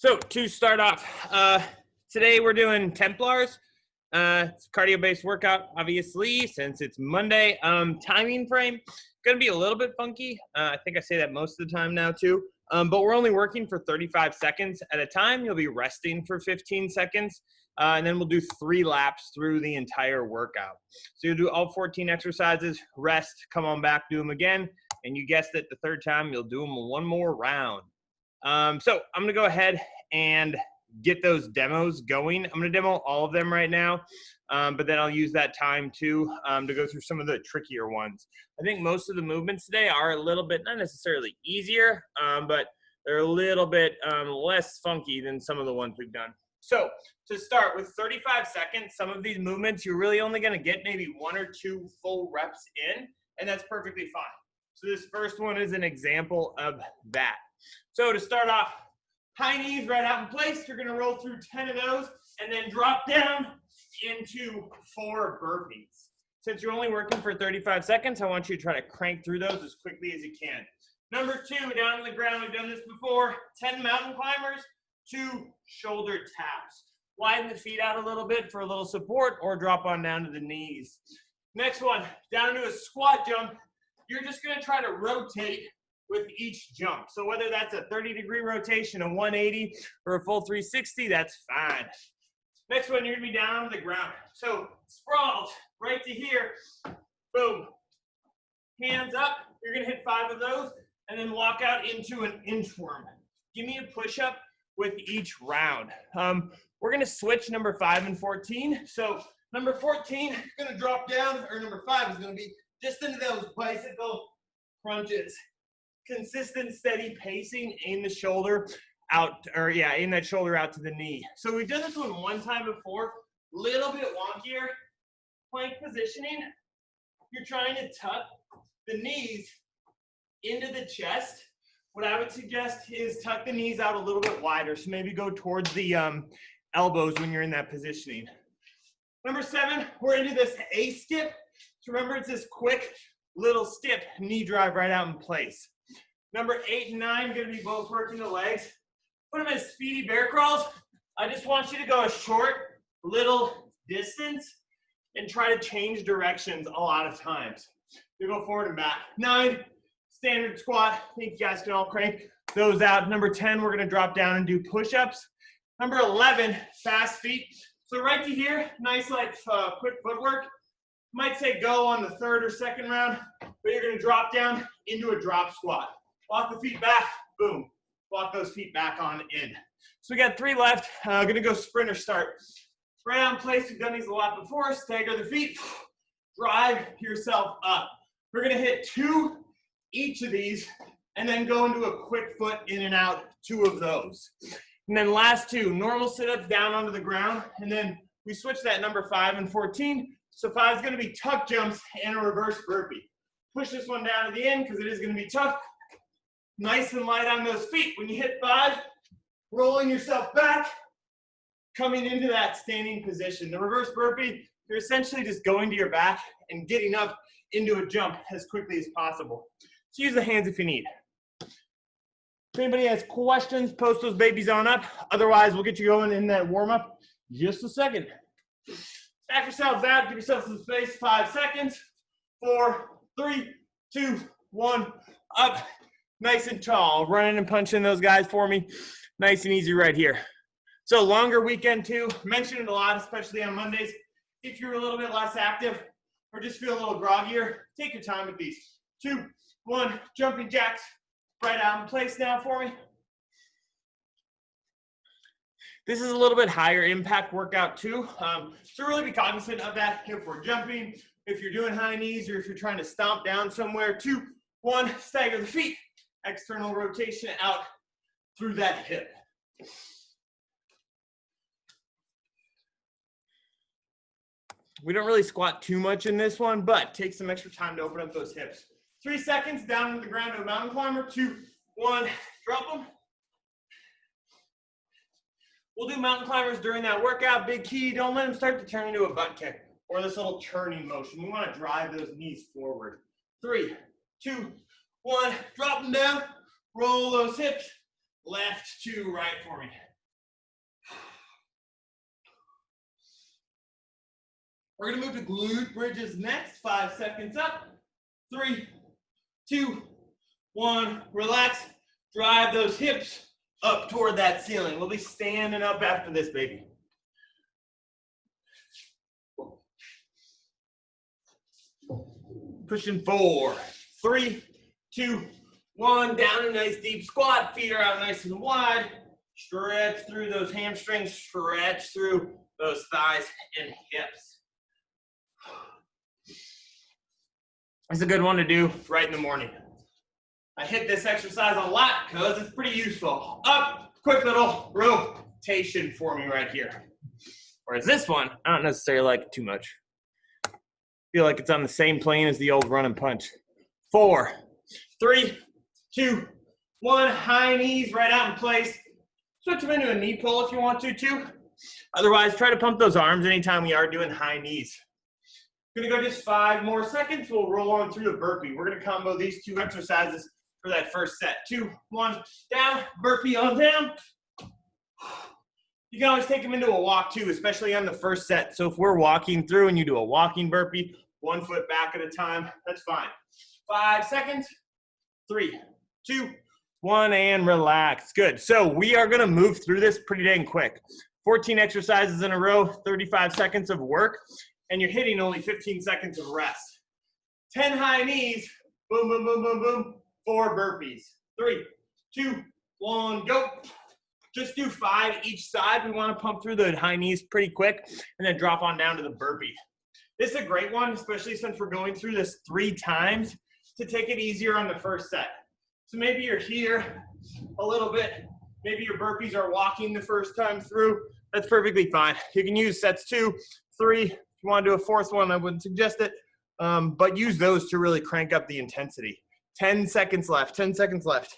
So to start off, today we're doing Templars. It's a cardio-based workout, obviously, since it's Monday. Timing frame, gonna be a little bit funky. I think I say that most of the time now too. But we're only working for 35 seconds at a time. You'll be resting for 15 seconds. And then we'll do 3 laps through the entire workout. So you'll do all 14 exercises, rest, come on back, do them again. And you guessed it, the third time, you'll do them one more round. So I'm gonna go ahead and get those demos going. I'm gonna demo all of them right now, but then I'll use that time too to go through some of the trickier ones. I think most of the movements today are a little bit, not necessarily easier, but they're a little bit less funky than some of the ones we've done. So to start with 35 seconds, some of these movements, you're really only gonna get maybe 1 or 2 full reps in, and that's perfectly fine. So this first one is an example of that. So to start off, high knees right out in place. You're gonna roll through 10 of those and then drop down into 4 burpees. Since you're only working for 35 seconds, I want you to try to crank through those as quickly as you can. Number 2, down on the ground, we've done this before, 10 mountain climbers, 2 shoulder taps. Widen the feet out a little bit for a little support or drop on down to the knees. Next one, down into a squat jump. You're just gonna try to rotate with each jump. So whether that's a 30-degree rotation, a 180, or a full 360, that's fine. Next one, you're gonna be down on the ground. So sprawls, right to here, boom. Hands up, you're gonna hit 5 of those, and then walk out into an inchworm. Give me a push-up with each round. We're gonna switch number 5 and 14. So number 14, you're gonna drop down, or number 5 is gonna be just into those bicycle crunches. Consistent, steady pacing, aim the shoulder out, or yeah, aim that shoulder out to the knee. So we've done this one time before, little bit wonkier. Plank positioning, you're trying to tuck the knees into the chest. What I would suggest is tuck the knees out a little bit wider, so maybe go towards the elbows when you're in that positioning. Number 7, we're into this A skip. So remember, it's this quick little skip, knee drive right out in place. Number 8 and 9, gonna be both working the legs. Put them as speedy bear crawls. I just want you to go a short little distance and try to change directions a lot of times. You go forward and back. 9, standard squat. I think you guys can all crank those out. Number 10, we're gonna drop down and do push-ups. Number 11, fast feet. So right to here, nice like quick footwork. Might say go on the 3rd or 2nd round, but you're gonna drop down into a drop squat. Walk the feet back, boom. Walk those feet back on in. So we got 3 left. Gonna go sprinter start. Right on place, we've done these a lot before. Stagger the feet, drive yourself up. We're gonna hit 2 each of these and then go into a quick foot in and out, 2 of those. And then last 2, normal sit-ups down onto the ground. And then we switch that number 5 and 14. So 5 is gonna be tuck jumps and a reverse burpee. Push this one down to the end because it is gonna be tough. Nice and light on those feet. When you hit 5, rolling yourself back, coming into that standing position. The reverse burpee, you're essentially just going to your back and getting up into a jump as quickly as possible. So use the hands if you need. If anybody has questions, post those babies on up. Otherwise, we'll get you going in that warm-up just a second. Back yourselves out, give yourself some space, 5 seconds. 4, 3, 2, 1, up. Nice and tall, running and punching those guys for me. Nice and easy right here. So longer weekend too, mentioned it a lot, especially on Mondays. If you're a little bit less active or just feel a little groggier, take your time with these. 2, 1, jumping jacks, right out in place now for me. This is a little bit higher impact workout too. So really be cognizant of that if we're jumping, if you're doing high knees, or if you're trying to stomp down somewhere. 2, 1, stagger the feet. External rotation out through that hip. We don't really squat too much in this one, but take some extra time to open up those hips. 3 seconds, down to the ground to a mountain climber. 2, 1, drop them. We'll do mountain climbers during that workout. Big key, don't let them start to turn into a butt kick or this little turning motion. We want to drive those knees forward. 3, 2, 1, drop them down, roll those hips, left to right for me. We're gonna move to glute bridges next. 5 seconds up. 3, 2, 1. Relax. Drive those hips up toward that ceiling. We'll be standing up after this, baby. Pushing 4, 3, 2, 1. Down a nice deep squat. Feet are out nice and wide. Stretch through those hamstrings. Stretch through those thighs and hips. It's a good one to do right in the morning. I hit this exercise a lot because it's pretty useful. Up, quick little rotation for me right here. Whereas this one, I don't necessarily like it too much. Feel like it's on the same plane as the old run and punch. 4, 3, 2, 1. High knees right out in place. Switch them into a knee pull if you want to too. Otherwise, try to pump those arms anytime we are doing high knees. Gonna go just 5 more seconds. We'll roll on through the burpee. We're gonna combo these 2 exercises for that first set. 2, 1, down, burpee on down. You can always take them into a walk too, especially on the first set. So if we're walking through and you do a walking burpee, 1 foot back at a time, that's fine. 5 seconds. 3, 2, 1, and relax. Good. So we are gonna move through this pretty dang quick. 14 exercises in a row, 35 seconds of work, and you're hitting only 15 seconds of rest. 10 high knees, boom, boom, boom, boom, boom. 4 burpees. 3, 2, 1, go. Just do 5 each side. We want to pump through the high knees pretty quick and then drop on down to the burpee. This is a great one, especially since we're going through this 3 times to take it easier on the first set. So maybe you're here a little bit. Maybe your burpees are walking the first time through. That's perfectly fine. You can use sets 2, 3. If you want to do a 4th one, I wouldn't suggest it. But use those to really crank up the intensity. 10 seconds left. 10 seconds left.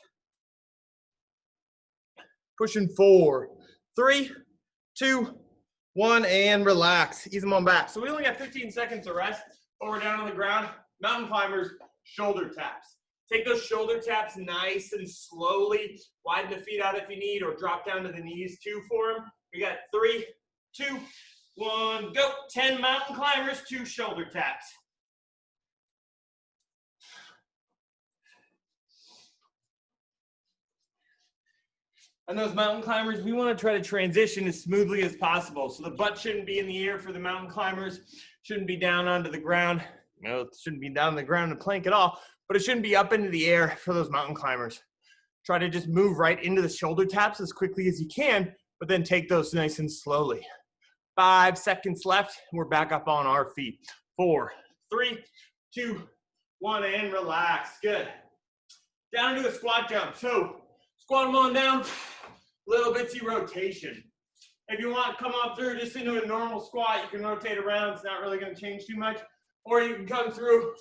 Pushing 4, 3, 2, 1, and relax. Ease them on back. So we only got 15 seconds of rest. While we're down on the ground, mountain climbers, shoulder taps. Take those shoulder taps nice and slowly. Widen the feet out if you need, or drop down to the knees too for them. We got 3, 2, 1, go. 10 mountain climbers, 2 shoulder taps. And those mountain climbers, we want to try to transition as smoothly as possible. So the butt shouldn't be in the air for the mountain climbers, shouldn't be down onto the ground. No, it shouldn't be down on the ground in a plank at all, but it shouldn't be up into the air for those mountain climbers. Try to just move right into the shoulder taps as quickly as you can, but then take those nice and slowly. 5 seconds left. We're back up on our feet. 4, 3, 2, 1, and relax. Good. Down into a squat jump. So squat them on down. Little bitsy rotation. If you want to come up through just into a normal squat, you can rotate around. It's not really going to change too much. Or you can come through.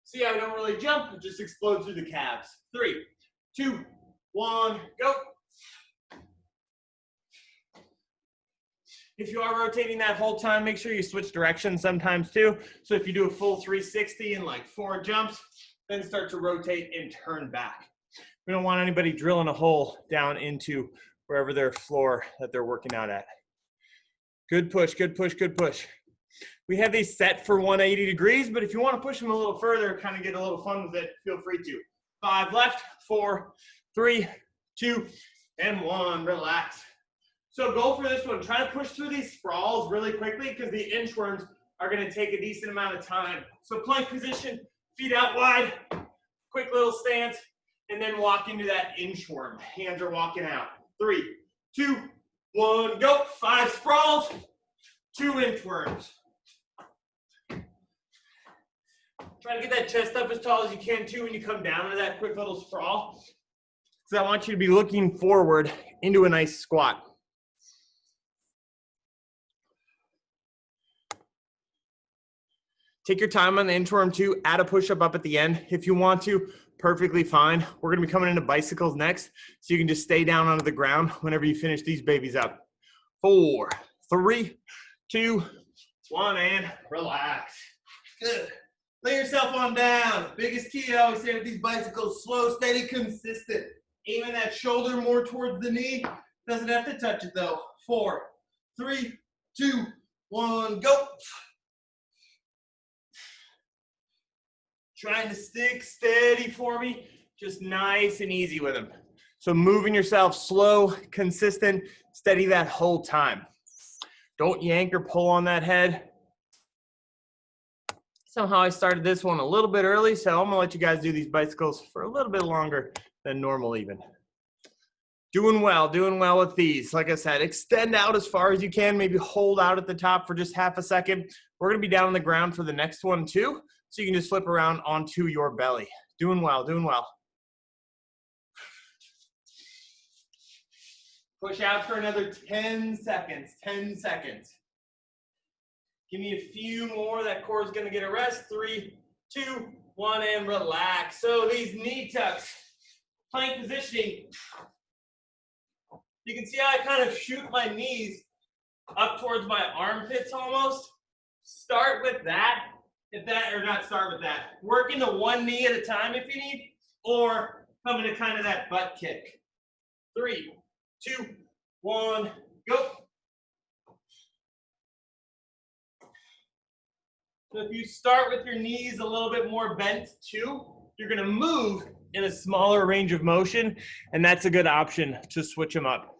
See how I don't really jump? It just explodes through the calves. 3, 2, 1, go. If you are rotating that whole time, make sure you switch directions sometimes too. So if you do a full 360 and like 4 jumps, then start to rotate and turn back. We don't want anybody drilling a hole down into wherever their floor that they're working out at. Good push, good push, good push. We have these set for 180 degrees, but if you want to push them a little further, kind of get a little fun with it, feel free to. 5 left, 4, 3, 2, and 1. Relax. So go for this one. Try to push through these sprawls really quickly because the inchworms are going to take a decent amount of time. So plank position, feet out wide, quick little stance, and then walk into that inchworm. Hands are walking out. 3, 2, 1, go. 5 sprawls, 2 inchworms. Try to get that chest up as tall as you can too when you come down into that quick little sprawl. So I want you to be looking forward into a nice squat. Take your time on the inchworm too. Add a push-up up at the end if you want to. Perfectly fine. We're going to be coming into bicycles next, so you can just stay down onto the ground whenever you finish these babies up. 4, 3, 2, 1, and relax. Good. Lay yourself on down. Biggest key I always say with these bicycles, slow, steady, consistent. Aiming that shoulder more towards the knee. Doesn't have to touch it though. 4, 3, 2, 1, go. Trying to stick steady for me, just nice and easy with them. So moving yourself slow, consistent, steady that whole time. Don't yank or pull on that head. Somehow I started this one a little bit early, so I'm gonna let you guys do these bicycles for a little bit longer than normal even. Doing well with these. Like I said, extend out as far as you can, maybe hold out at the top for just half a second. We're gonna be down on the ground for the next one too, so you can just flip around onto your belly. Doing well. Push out for another 10 seconds, 10 seconds. Give me a few more. That core is gonna get a rest. 3, 2, 1, and relax. So these knee tucks, plank positioning. You can see how I kind of shoot my knees up towards my armpits almost. Start with that, Work into one knee at a time if you need, or come into kind of that butt kick. 3, 2, 1, go. So if you start with your knees a little bit more bent too, you're gonna move in a smaller range of motion, and that's a good option to switch them up.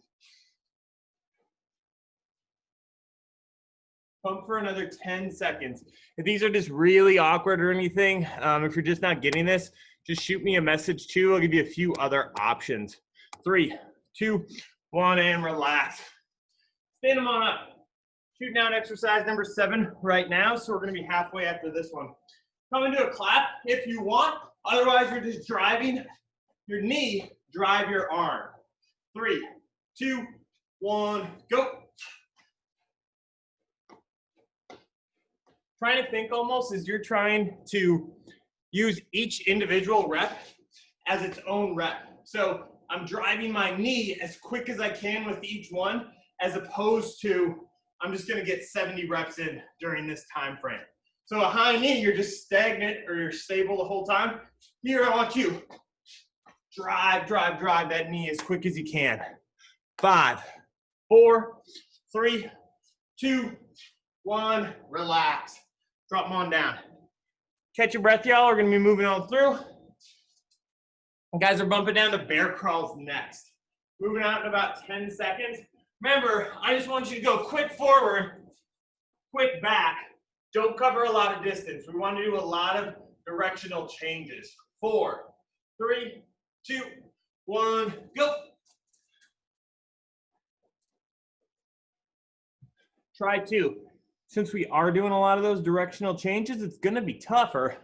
Pump for another 10 seconds. If these are just really awkward or anything, if you're just not getting this, just shoot me a message too. I'll give you a few other options. 3, 2, 1, and relax. Stand them on up. Shooting out exercise number 7 right now, so we're gonna be halfway after this one. Come into a clap if you want. Otherwise, you're just driving your knee, drive your arm. 3, 2, 1, go. Trying to think almost as you're trying to use each individual rep as its own rep. So I'm driving my knee as quick as I can with each one, as opposed to I'm just gonna get 70 reps in during this time frame. So a high knee, you're just stagnant or you're stable the whole time. Here, I want you drive that knee as quick as you can. 5, 4, 3, 2, 1, relax. Drop them on down. Catch your breath, y'all. We're gonna be moving on through. You guys are bumping down to bear crawls next. Moving out in about 10 seconds. Remember, I just want you to go quick forward, quick back. Don't cover a lot of distance. We want to do a lot of directional changes. 4, 3, 2, 1, go. Try 2. Since we are doing a lot of those directional changes, it's going to be tougher,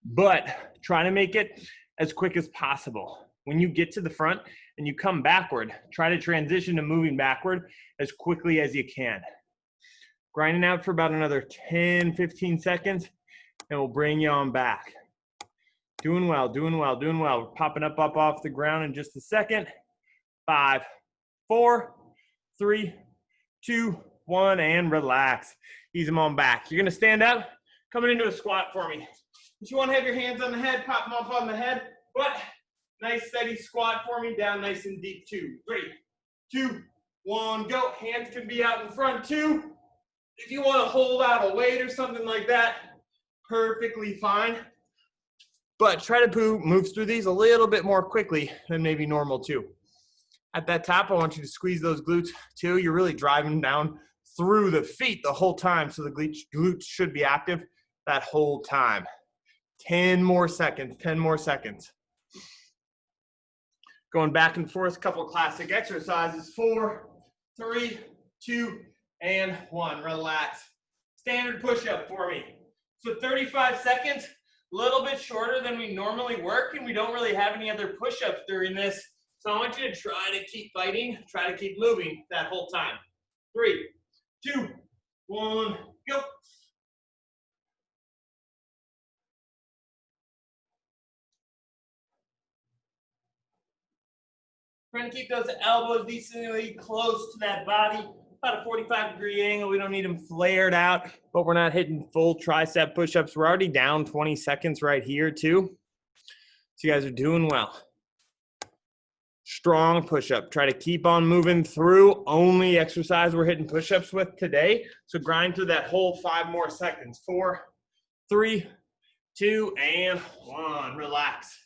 but try to make it as quick as possible. When you get to the front and you come backward, try to transition to moving backward as quickly as you can. Grinding out for about another 10, 15 seconds, and we'll bring you on back. Doing well. We're popping up off the ground in just a second. 5, 4, 3, 2, 1, and relax. Ease them on back. You're gonna stand up, coming into a squat for me. If you wanna have your hands on the head, pop them up on the head, but nice steady squat for me, down nice and deep. 2, 3, 2, 1, go. Hands can be out in front too. If you wanna hold out a weight or something like that, perfectly fine. But try to move through these a little bit more quickly than maybe normal too. At that top, I want you to squeeze those glutes too. You're really driving down through the feet the whole time, so the glutes should be active that whole time. 10 more seconds, 10 more seconds. Going back and forth, a couple of classic exercises. 4, 3, 2, and 1. Relax. Standard push-up for me. So 35 seconds, a little bit shorter than we normally work, and we don't really have any other push-ups during this. So I want you to try to keep fighting, try to keep moving that whole time. 3, 2, 1, go. Trying to keep those elbows decently close to that body. About a 45-degree angle. We don't need them flared out, but we're not hitting full tricep push-ups. We're already down 20 seconds right here too. So you guys are doing well. Strong push-up. Try to keep on moving through. Only exercise we're hitting push-ups with today. So grind through that whole 5 more seconds. 4, 3, 2, and 1. Relax.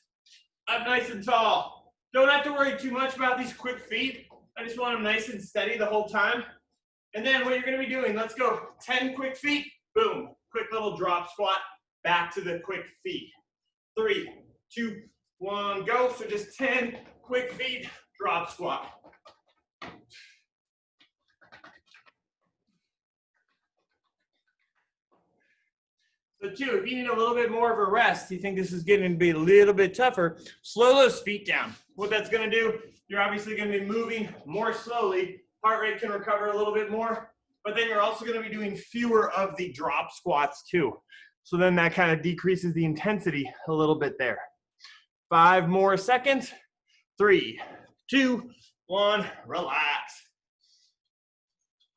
Up nice and tall. Don't have to worry too much about these quick feet. I just want them nice and steady the whole time. And then what you're going to be doing, let's go 10 quick feet. Boom. Quick little drop squat back to the quick feet. 3, 2, 1, go. So just 10 quick feet, drop squat. So 2, if you need a little bit more of a rest, you think this is getting to be a little bit tougher, slow those feet down. What that's going to do, you're obviously going to be moving more slowly. Heart rate can recover a little bit more, but then you're also going to be doing fewer of the drop squats too. So then that kind of decreases the intensity a little bit there. 5 more seconds. 3, 2, 1, relax.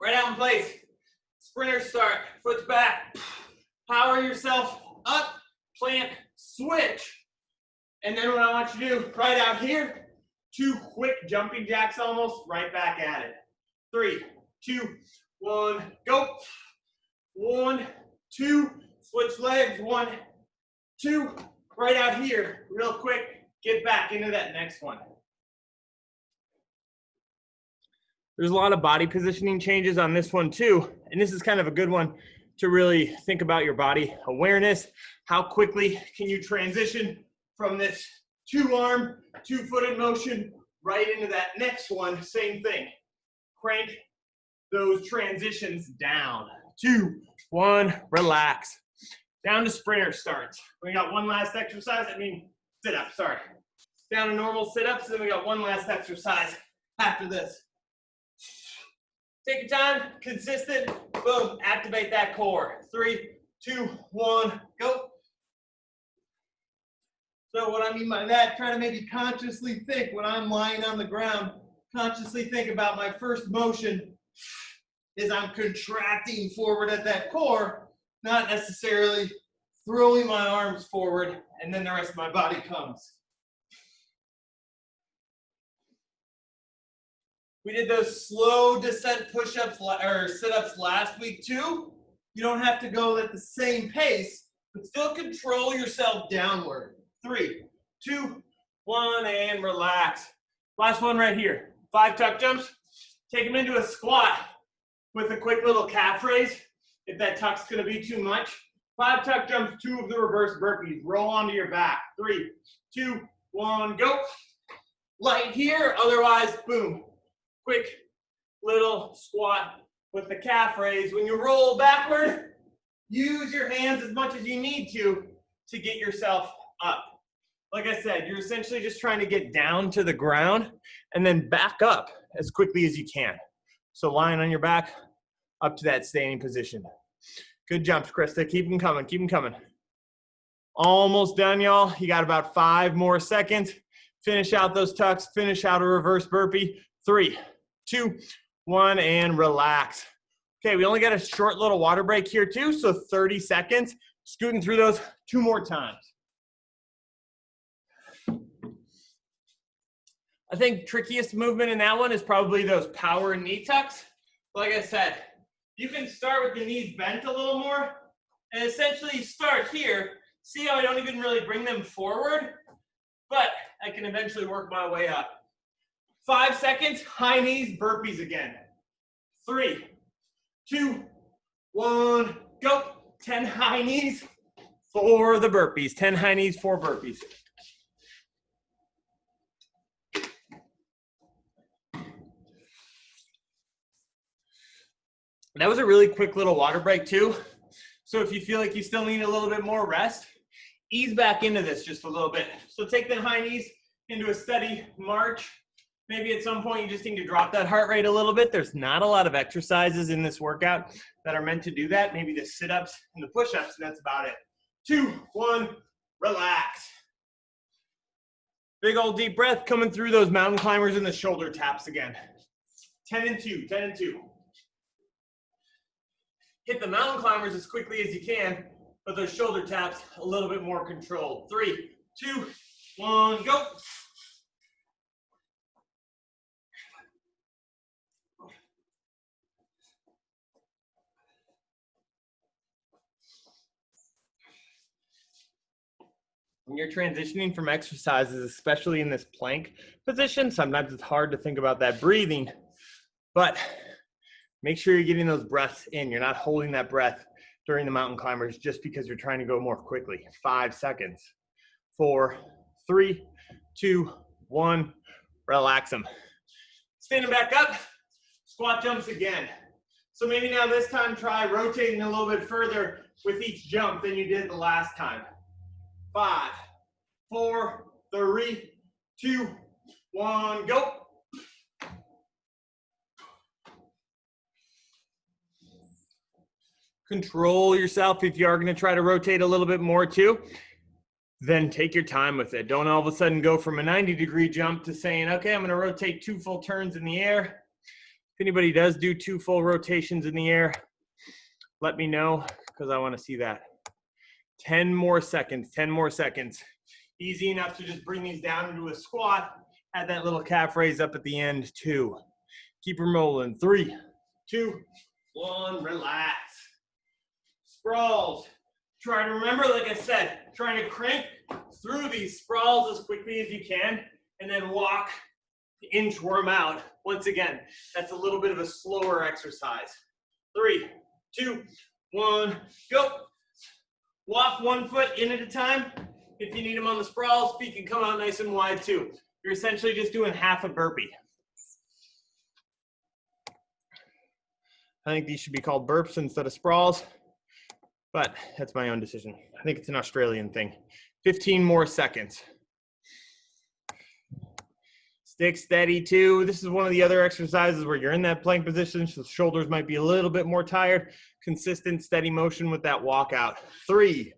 Right out in place. Sprinter start, foot's back. Power yourself up, plant, switch. And then what I want you to do, right out here, 2 quick jumping jacks almost, right back at it. 3, 2, 1, go. 1, 2, switch legs, 1, 2, right out here, real quick, get back into that next one. There's a lot of body positioning changes on this one too, and this is kind of a good one to really think about your body awareness. How quickly can you transition from this 2-arm, 2-footed motion right into that next one? Same thing. Crank those transitions down. 2, 1, relax. Down to sprinter starts. We got one last exercise. Sit-up, sorry. Down to normal sit-ups, then we got one last exercise after this. Take your time, consistent, boom, activate that core. 3, 2, 1, go. So what I mean by that, try to maybe consciously think when I'm lying on the ground, consciously think about my first motion is I'm contracting forward at that core, not necessarily throwing my arms forward and then the rest of my body comes. We did those slow descent push-ups or sit-ups last week too. You don't have to go at the same pace, but still control yourself downward. 3, 2, 1, and relax. Last one right here. 5 tuck jumps. Take them into a squat with a quick little calf raise if that tuck's gonna be too much. 5 tuck jumps, 2 of the reverse burpees. Roll onto your back. 3, 2, 1, go. Light here, otherwise, boom. Quick little squat with the calf raise. When you roll backward, use your hands as much as you need to get yourself up. Like I said, you're essentially just trying to get down to the ground and then back up as quickly as you can. So lying on your back, up to that standing position. Good jumps, Krista. Keep them coming, keep them coming. Almost done, y'all. You got about 5 more seconds. Finish out those tucks, finish out a reverse burpee. 3, 2, 1, and relax. Okay, we only got a short little water break here too, so 30 seconds. Scooting through those 2 more times. I think trickiest movement in that one is probably those power knee tucks. Like I said, you can start with the knees bent a little more, and essentially start here. See how I don't even really bring them forward, but I can eventually work my way up. 5 seconds, high knees, burpees again. 3, 2, 1, go. 10 high knees for the burpees. 10 high knees, 4 burpees. That was a really quick little water break too. So if you feel like you still need a little bit more rest, ease back into this just a little bit. So take the high knees into a steady march. Maybe at some point you just need to drop that heart rate a little bit. There's not a lot of exercises in this workout that are meant to do that. Maybe the sit-ups and the push-ups, and that's about it. 2, 1, relax. Big old deep breath coming through those mountain climbers and the shoulder taps again. 10 and 2, 10 and 2. Hit the mountain climbers as quickly as you can, but those shoulder taps a little bit more controlled. 3, 2, 1, go. When you're transitioning from exercises, especially in this plank position, sometimes it's hard to think about that breathing, but make sure you're getting those breaths in. You're not holding that breath during the mountain climbers just because you're trying to go more quickly. 5 seconds. 4, 3, 2, 1. Relax them. Standing back up, squat jumps again. So maybe now this time try rotating a little bit further with each jump than you did the last time. 5, 4, 3, 2, 1, go. Control yourself. If you are going to try to rotate a little bit more too, then take your time with it. Don't all of a sudden go from a 90-degree jump to saying, okay, I'm going to rotate 2 full turns in the air. If anybody does do 2 full rotations in the air, let me know because I want to see that. 10 more seconds, 10 more seconds. Easy enough to just bring these down into a squat. Add that little calf raise up at the end, 2. Keep them rolling, 3, 2, 1, relax. Sprawls. Try to remember, like I said, trying to crank through these sprawls as quickly as you can and then walk the inchworm out. Once again, that's a little bit of a slower exercise. 3, 2, 1, go. Walk 1 foot in at a time. If you need them on the sprawls, feet can come out nice and wide too. You're essentially just doing half a burpee. I think these should be called burps instead of sprawls, but that's my own decision. I think it's an Australian thing. 15 more seconds. Stick steady too. This is one of the other exercises where you're in that plank position, so the shoulders might be a little bit more tired. Consistent, steady motion with that walkout. 3,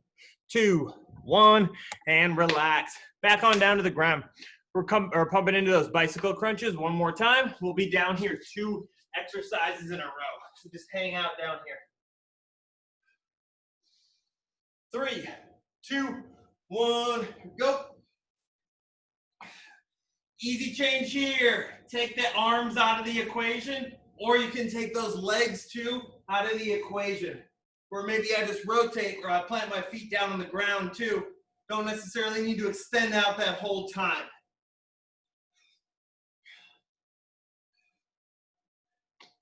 2, 1, and relax. Back on down to the ground. We're pumping into those bicycle crunches one more time. We'll be down here 2 exercises in a row. So just hang out down here. 3, 2, 1, go. Easy change here. Take the arms out of the equation, or you can take those legs too out of the equation. Or maybe I just rotate, or I plant my feet down on the ground too. Don't necessarily need to extend out that whole time.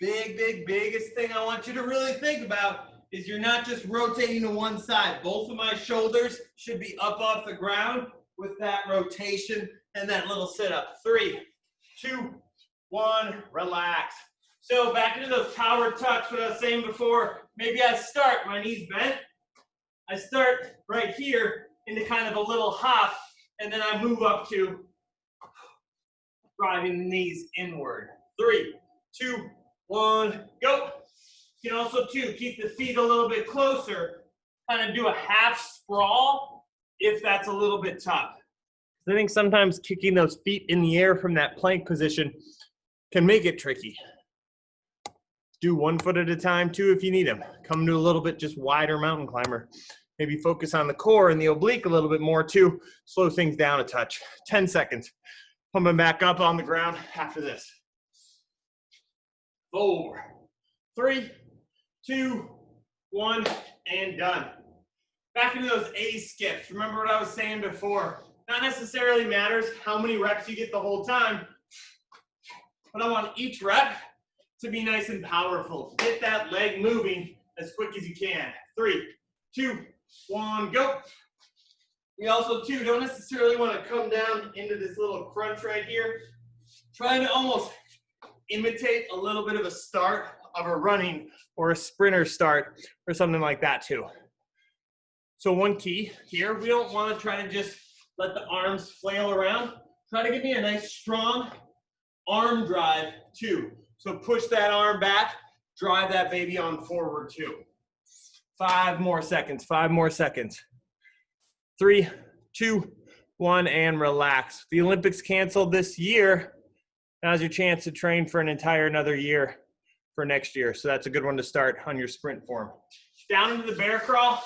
Biggest thing I want you to really think about is you're not just rotating to one side. Both of my shoulders should be up off the ground with that rotation and that little sit-up. 3, 2, 1, relax. So back into those power tucks, what I was saying before, maybe I start, my knees bent. I start right here into kind of a little hop, and then I move up to driving the knees inward. 3, 2, 1, go. You can also, too, keep the feet a little bit closer, kind of do a half sprawl if that's a little bit tough. I think sometimes kicking those feet in the air from that plank position can make it tricky. Do 1 foot at a time, too, if you need them. Come to a little bit just wider mountain climber. Maybe focus on the core and the oblique a little bit more, too. Slow things down a touch. 10 seconds. Pumping back up on the ground after this. 4, 3, 2, 1, and done. Back into those A skips. Remember what I was saying before. Not necessarily matters how many reps you get the whole time, but I want each rep to be nice and powerful. Get that leg moving as quick as you can. 3, 2, 1, go. We also, too, don't necessarily want to come down into this little crunch right here. Trying to almost imitate a little bit of a start of a running or a sprinter start or something like that, too. So one key here, we don't want to try to just let the arms flail around. Try to give me a nice, strong arm drive, too. So push that arm back, drive that baby on forward, too. 5 more seconds, 5 more seconds. 3, 2, 1, and relax. The Olympics canceled this year. Now's your chance to train for an entire another year for next year. So that's a good one to start on your sprint form. Down into the bear crawl.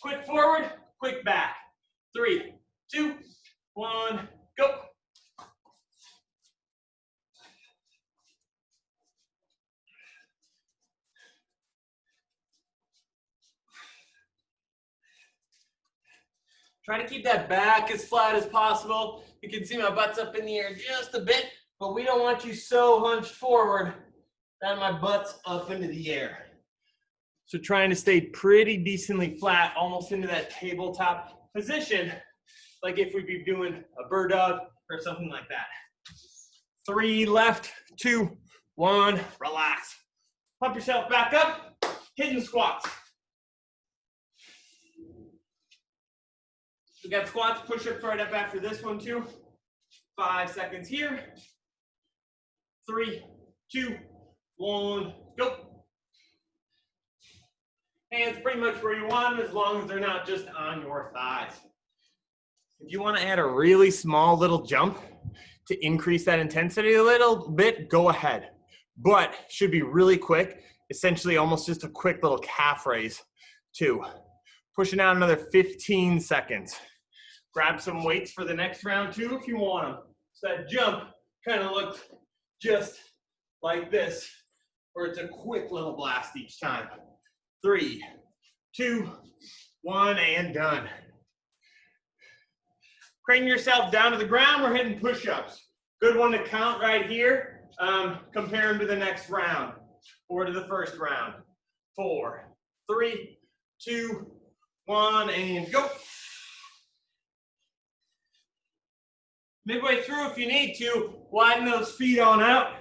Quick forward, quick back. 3, 2, 1, go. Try to keep that back as flat as possible. You can see my butt's up in the air just a bit, but we don't want you so hunched forward that my butt's up into the air. So trying to stay pretty decently flat, almost into that tabletop position, like if we'd be doing a bird dog or something like that. 3 left, 2, 1, relax. Pump yourself back up, hidden squats. We got squats, push-ups right up after this one too. 5 seconds here. 3, 2, 1, go. Hands pretty much where you want them as long as they're not just on your thighs. If you want to add a really small little jump to increase that intensity a little bit, go ahead. But should be really quick, essentially almost just a quick little calf raise too. Pushing out another 15 seconds. Grab some weights for the next round too if you want them. So that jump kind of looks just like this, or it's a quick little blast each time. 3, 2, 1, and done. Crane yourself down to the ground. We're hitting push-ups. Good one to count right here. Compare them to the next round or to the first round. 4, 3, 2, 1, and go. Midway through, if you need to, widen those feet on out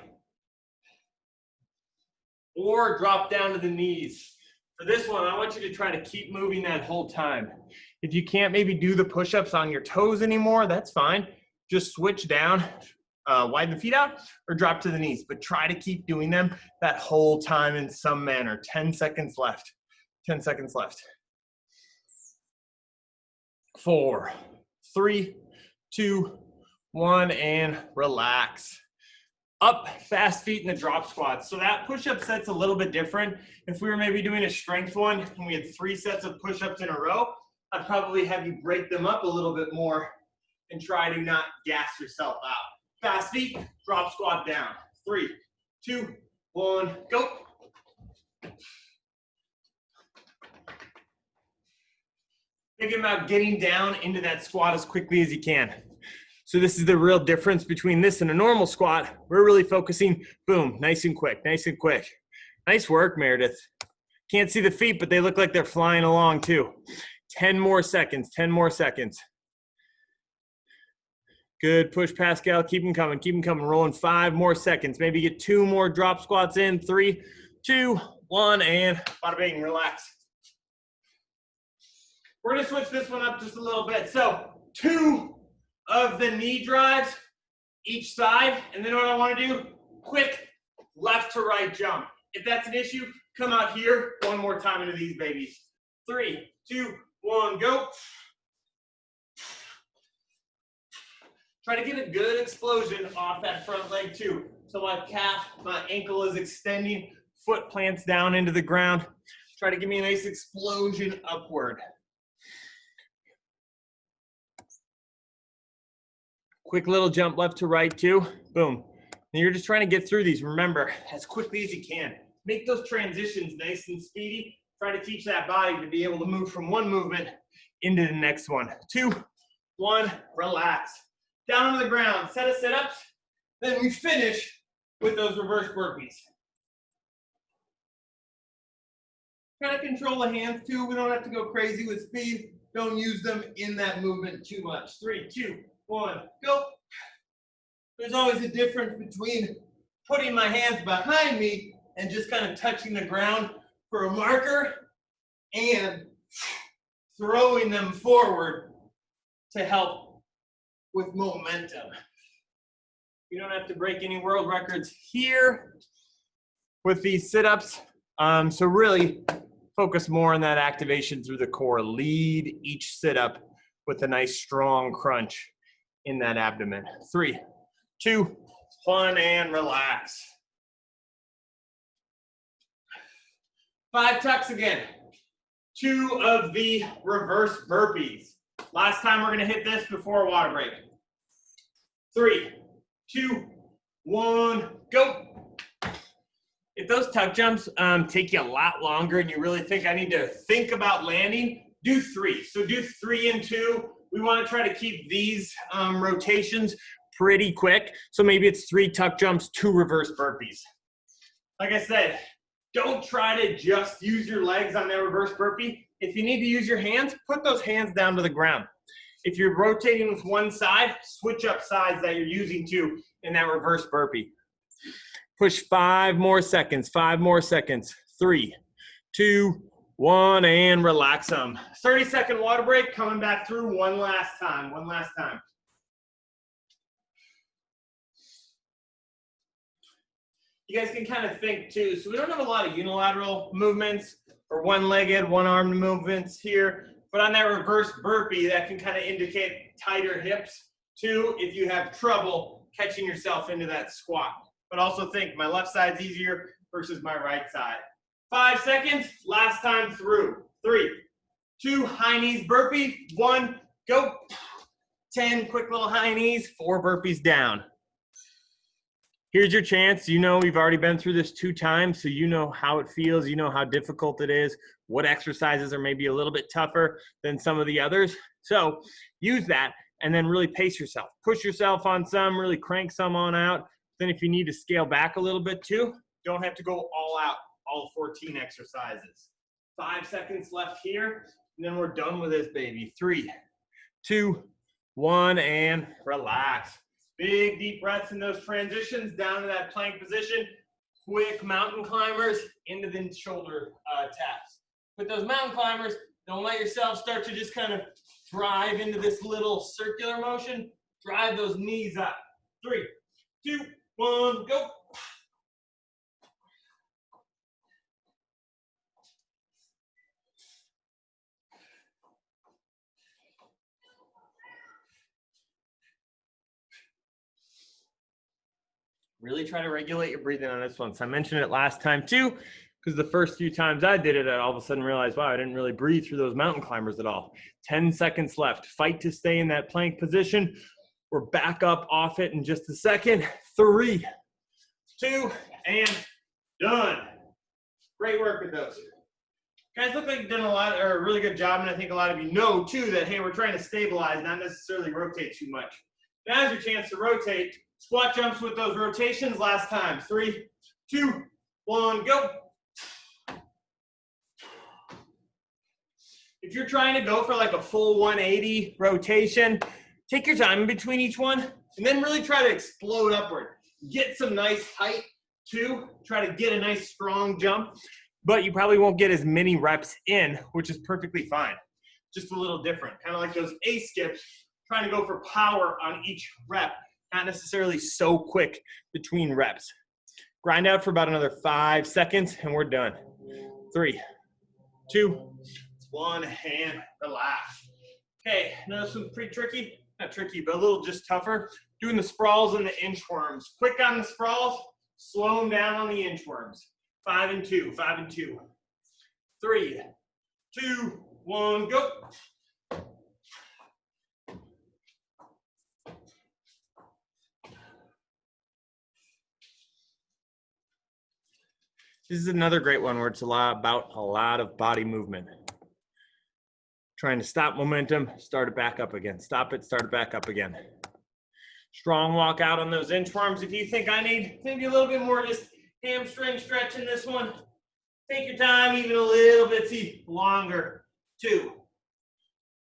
or drop down to the knees. For this one, I want you to try to keep moving that whole time. If you can't maybe do the push-ups on your toes anymore, that's fine. Just switch down, widen the feet out, or drop to the knees. But try to keep doing them that whole time in some manner. 10 seconds left. 10 seconds left. 4, 3, 2, 1, and relax. Up, fast feet in the drop squats. So that push-up set's a little bit different. If we were maybe doing a strength one and we had 3 sets of push-ups in a row, I'd probably have you break them up a little bit more and try to not gas yourself out. Fast feet, drop squat down. 3, 2, 1, go. Thinking about getting down into that squat as quickly as you can. So this is the real difference between this and a normal squat. We're really focusing, boom, nice and quick, nice and quick. Nice work, Meredith. Can't see the feet, but they look like they're flying along too. 10 more seconds, 10 more seconds. Good, push Pascal, keep them coming, rolling 5 more seconds. Maybe get 2 more drop squats in, 3, 2, 1, and bada bing, relax. We're gonna switch this one up just a little bit. So 2 of the knee drives each side, and then what I want to do, quick left to right jump. If that's an issue, come out here one more time into these babies. 3, 2, 1, go. Try to get a good explosion off that front leg too. So my calf, my ankle is extending, foot plants down into the ground. Try to give me a nice explosion upward. Quick little jump left to right too, boom. And you're just trying to get through these, remember, as quickly as you can. Make those transitions nice and speedy. Try to teach that body to be able to move from one movement into the next one. 2, 1, relax. Down on the ground, set of sit-ups. Then we finish with those reverse burpees. Try to control the hands too. We don't have to go crazy with speed. Don't use them in that movement too much. 3, 2, 1, go. There's always a difference between putting my hands behind me and just kind of touching the ground for a marker and throwing them forward to help with momentum. You don't have to break any world records here with these sit-ups. So really focus more on that activation through the core. Lead each sit-up with a nice strong crunch in that abdomen. 3, 2, 1, and relax. 5 tucks again. 2 of the reverse burpees. Last time we're gonna hit this before a water break. 3, 2, 1, go. If those tuck jumps take you a lot longer and you really think I need to think about landing, do 3. So do 3 and 2, we want to try to keep these rotations pretty quick. So maybe it's 3 tuck jumps, 2 reverse burpees. Like I said, don't try to just use your legs on that reverse burpee. If you need to use your hands, put those hands down to the ground. If you're rotating with one side, switch up sides that you're using to in that reverse burpee. Push 5 more seconds, 5 more seconds. 3, 2, 1, and relax them. 30-second water break, coming back through one last time, You guys can kind of think too, so we don't have a lot of unilateral movements or one-legged, one-armed movements here, but on that reverse burpee, that can kind of indicate tighter hips too if you have trouble catching yourself into that squat. But also think my left side's easier versus my right side. 5 seconds, last time through. 3, 2, high knees burpee, 1, go. 10 quick little high knees, 4 burpees down. Here's your chance. You know we've already been through this 2 times, so you know how it feels. You know how difficult it is, what exercises are maybe a little bit tougher than some of the others. So use that and then really pace yourself. Push yourself on some, really crank some on out. Then if you need to scale back a little bit too, don't have to go all out, all 14 exercises. 5 seconds left here, and then we're done with this baby. 3, 2, 1, and relax. Big deep breaths in those transitions down to that plank position. Quick mountain climbers into the shoulder taps. With those mountain climbers, don't let yourself start to just kind of drive into this little circular motion. Drive those knees up. 3, 2, 1, go. Really try to regulate your breathing on this one. So I mentioned it last time too, because the first few times I did it, I all of a sudden realized, wow, I didn't really breathe through those mountain climbers at all. 10 seconds left. Fight to stay in that plank position. We're back up off it in just a second. 3, 2, and done. Great work with those. Guys, look like you've done a really good job, and I think a lot of you know too that, hey, we're trying to stabilize, not necessarily rotate too much. Now's your chance to rotate. Squat jumps with those rotations last time. 3, 2, 1, go. If you're trying to go for like a full 180 rotation, take your time in between each one and then really try to explode upward. Get some nice height too. Try to get a nice strong jump, but you probably won't get as many reps in, which is perfectly fine. Just a little different. Kind of like those A skips, trying to go for power on each rep. Not necessarily so quick between reps. Grind out for about another 5 seconds and we're done. 3, 2, 1, and relax. Okay, now this one's pretty tricky. Not tricky, but a little just tougher. Doing the sprawls and the inchworms. Quick on the sprawls, slow them down on the inchworms. 5 and 2, 5 and 2. 3, 2, 1, go. This is another great one where it's about a lot of body movement. Trying to stop momentum, start it back up again. Stop it, start it back up again. Strong walk out on those inchworms. If you think I need maybe a little bit more just hamstring stretch in this one, take your time, even a little bit longer. 2.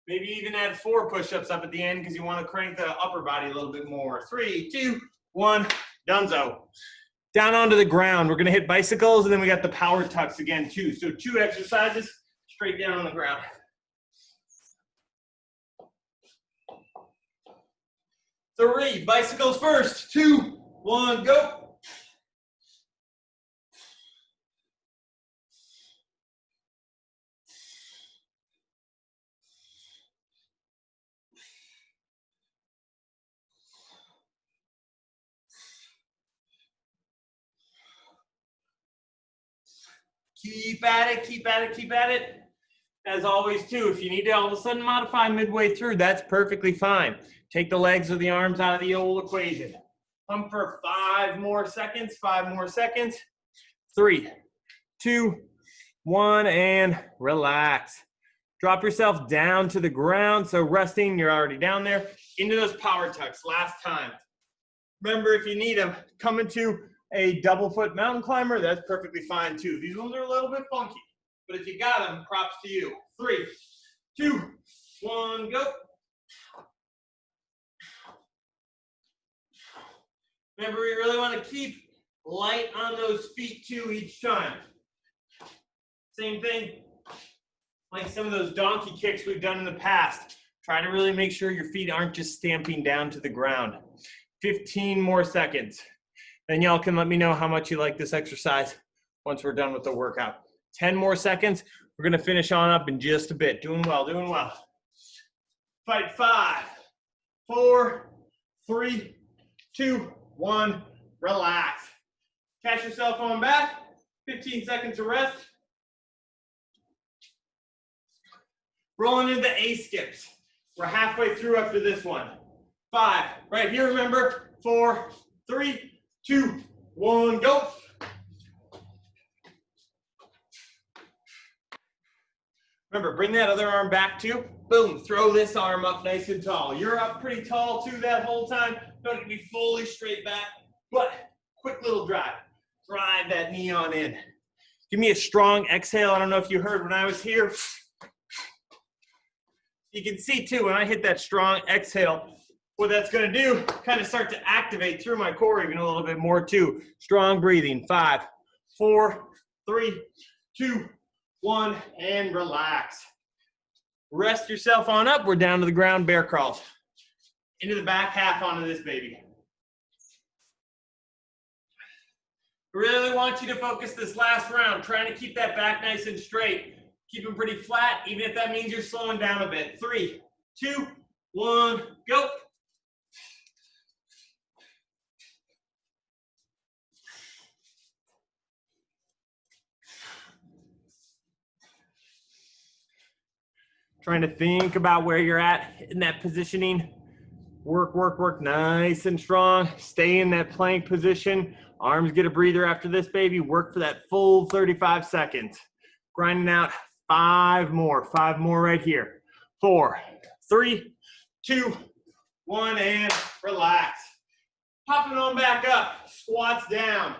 Maybe even add 4 push-ups up at the end because you want to crank the upper body a little bit more. 3, 2, 1, donezo. Down onto the ground. We're going to hit bicycles, and then we got the power tucks again, too. So 2 exercises straight down on the ground. 3, bicycles first. 2, 1, go. Keep at it, keep at it, keep at it. As always, too, if you need to all of a sudden modify midway through, that's perfectly fine. Take the legs or the arms out of the old equation. Pump for 5 more seconds, 5 more seconds. 3, 2, 1, and relax. Drop yourself down to the ground. So resting, you're already down there. Into those power tucks, last time. Remember, if you need them, come into a double foot mountain climber, that's perfectly fine too. These ones are a little bit funky, but if you got them, props to you. 3, 2, 1, go. Remember, we really want to keep light on those feet too each time. Same thing, like some of those donkey kicks we've done in the past. Try to really make sure your feet aren't just stamping down to the ground. 15 more seconds. Then y'all can let me know how much you like this exercise once we're done with the workout. 10 more seconds. We're gonna finish on up in just a bit. Doing well, doing well. Fight 5, 4, 3, 2, 1. Relax. Catch yourself on back. 15 seconds of rest. Rolling into A skips. We're halfway through after this one. 5, right here, remember. 4, 3, 2, 1, go. Remember, bring that other arm back too. Boom, throw this arm up nice and tall. You're up pretty tall too that whole time. Don't need to be fully straight back, but quick little drive. Drive that knee on in. Give me a strong exhale. I don't know if you heard when I was here. You can see too, when I hit that strong exhale, what that's gonna do, kind of start to activate through my core even a little bit more too. Strong breathing. 5, 4, 3, 2, 1, and relax. Rest yourself on up. We're down to the ground, bear crawls. Into the back half onto this baby. Really want you to focus this last round, trying to keep that back nice and straight. Keep them pretty flat, even if that means you're slowing down a bit. 3, 2, 1, go. Trying to think about where you're at in that positioning. Work, work, work, nice and strong. Stay in that plank position. Arms get a breather after this, baby. Work for that full 35 seconds. Grinding out 5 more right here. 4, 3, 2, 1, and relax. Popping on back up, squats down.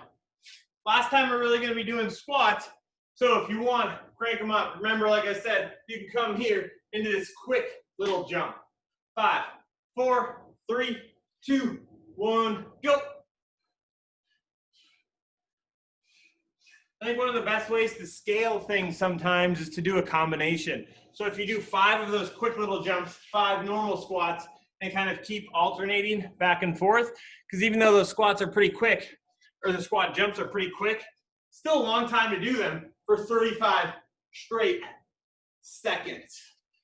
Last time we're really gonna be doing squats, so if you want, crank them up. Remember, like I said, you can come here into this quick little jump. 5, 4, 3, 2, 1, go. I think one of the best ways to scale things sometimes is to do a combination. So if you do 5 of those quick little jumps, 5 normal squats, and kind of keep alternating back and forth, because even though those squats are pretty quick, or the squat jumps are pretty quick, still a long time to do them for 35 straight seconds.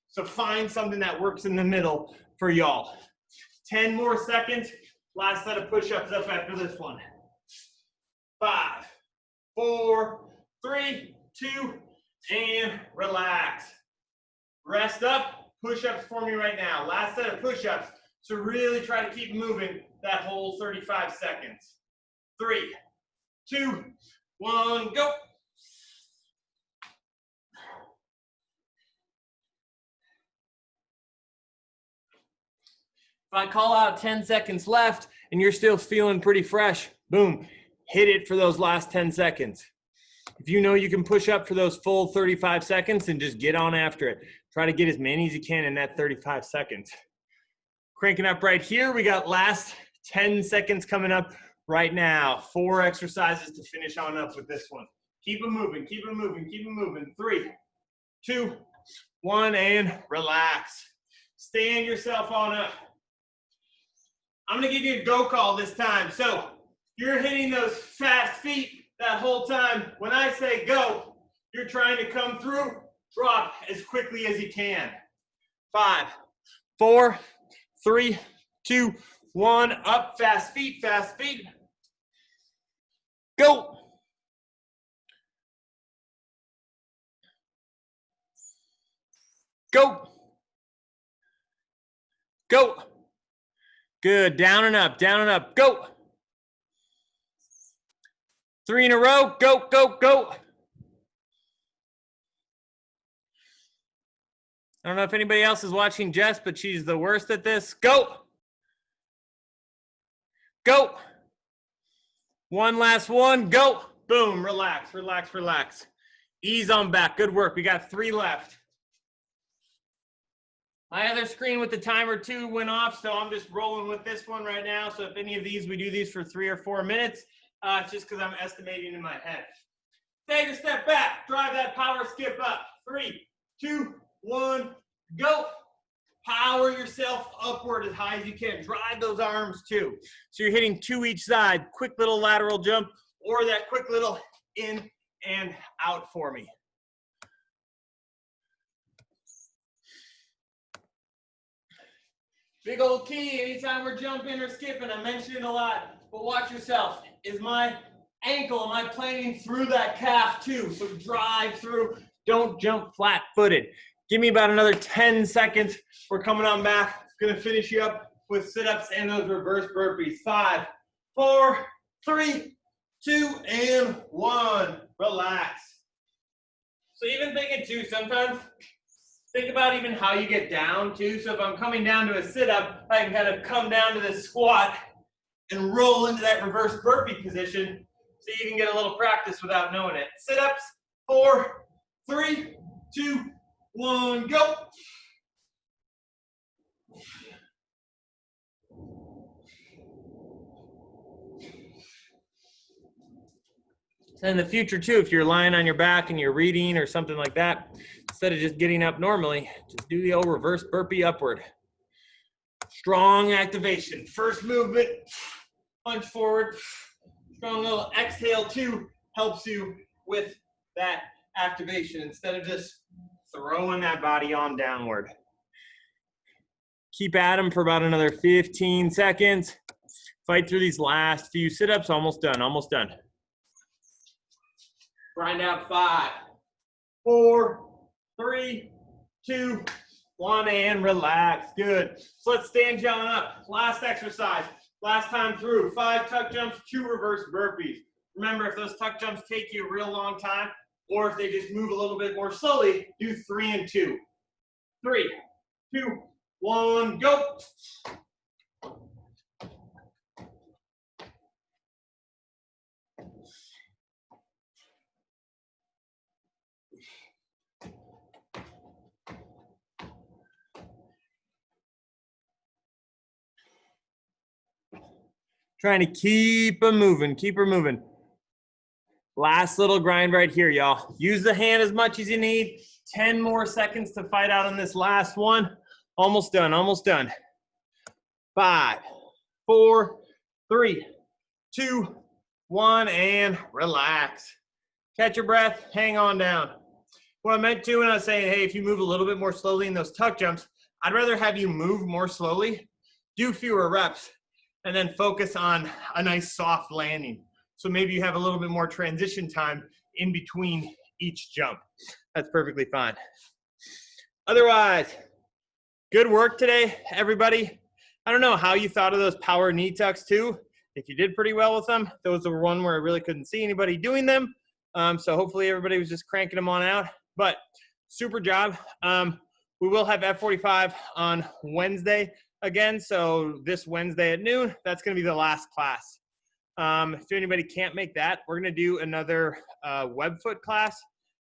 So find something that works in the middle for y'all. 10 more seconds. Last set of push-ups up after this one. 5, 4, 3, 2, and relax. Rest up. Push-ups for me right now. Last set of push-ups. So really try to keep moving that whole 35 seconds. 3, 2, 1, go. If I call out 10 seconds left and you're still feeling pretty fresh, boom, hit it for those last 10 seconds. If you know you can push up for those full 35 seconds, then just get on after it. Try to get as many as you can in that 35 seconds. Cranking up right here. We got last 10 seconds coming up right now. 4 exercises to finish on up with this one. Keep them moving, keep them moving, keep them moving. 3, 2, 1, and relax. Stand yourself on up. I'm gonna give you a go call this time. So you're hitting those fast feet that whole time. When I say go, you're trying to come through, drop as quickly as you can. 5, 4, 3, 2, 1, up, fast feet, go. Go. Go. Good, down and up, go. 3 in a row, go, go, go. I don't know if anybody else is watching Jess, but she's the worst at this. Go. Go. One last one. Go. Boom. Relax, relax, relax. Ease on back. Good work. We got 3 left. My other screen with the timer 2 went off, so I'm just rolling with this one right now. So if any of these, we do these for 3 or 4 minutes, it's just because I'm estimating in my head. Take a step back. Drive that power skip up. 3, 2, 1, go. Power yourself upward as high as you can. Drive those arms too. So you're hitting 2 each side. Quick little lateral jump or that quick little in and out for me. Big old key anytime we're jumping or skipping, I mention it a lot, but watch yourself. Is my ankle, am I planting through that calf too? So drive through, don't jump flat-footed. Give me about another 10 seconds. We're coming on back. It's gonna finish you up with sit-ups and those reverse burpees. 5, 4, 3, 2, and 1. Relax. So even thinking too, sometimes, think about even how you get down too. So if I'm coming down to a sit-up, I can kind of come down to this squat and roll into that reverse burpee position so you can get a little practice without knowing it. Sit-ups, 4, 3, 2, 1, go. So in the future too, if you're lying on your back and you're reading or something like that, instead of just getting up normally, just do the old reverse burpee upward. Strong activation. First movement, punch forward. Strong little exhale too helps you with that activation instead of just throwing that body on downward. Keep at them for about another 15 seconds. Fight through these last few sit-ups. Almost done, almost done. Grind out 5, 4, 3, 2, 1, and relax. Good. So let's stand John up. Last exercise. Last time through. 5 tuck jumps, 2 reverse burpees. Remember, if those tuck jumps take you a real long time, or if they just move a little bit more slowly, do 3 and 2. 3, 2, 1, go. Trying to keep her moving, keep her moving. Last little grind right here, y'all. Use the hand as much as you need. 10 more seconds to fight out on this last one. Almost done, almost done. 5, 4, 3, 2, 1, and relax. Catch your breath, hang on down. What I meant to when I was saying, hey, if you move a little bit more slowly in those tuck jumps, I'd rather have you move more slowly, do fewer reps, and then focus on a nice soft landing. So maybe you have a little bit more transition time in between each jump. That's perfectly fine. Otherwise, good work today, everybody. I don't know how you thought of those power knee tucks too. If you did pretty well with them, those were one where I really couldn't see anybody doing them. So hopefully everybody was just cranking them on out, but super job. We will have F45 on Wednesday again. So this Wednesday at noon, that's going to be the last class. If anybody can't make that, we're going to do another webfoot class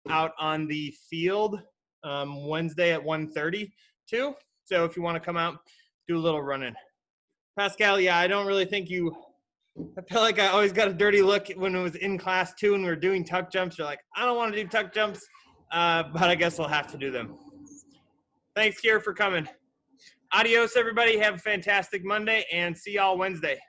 out on the field Wednesday at 1:30 too. So if you want to come out, do a little running. Pascal, yeah, I don't really think you, I feel like I always got a dirty look when it was in class too and we were doing tuck jumps. You're like, I don't want to do tuck jumps, but I guess I'll have to do them. Thanks, Kier, for coming. Adios, everybody. Have a fantastic Monday and see y'all Wednesday.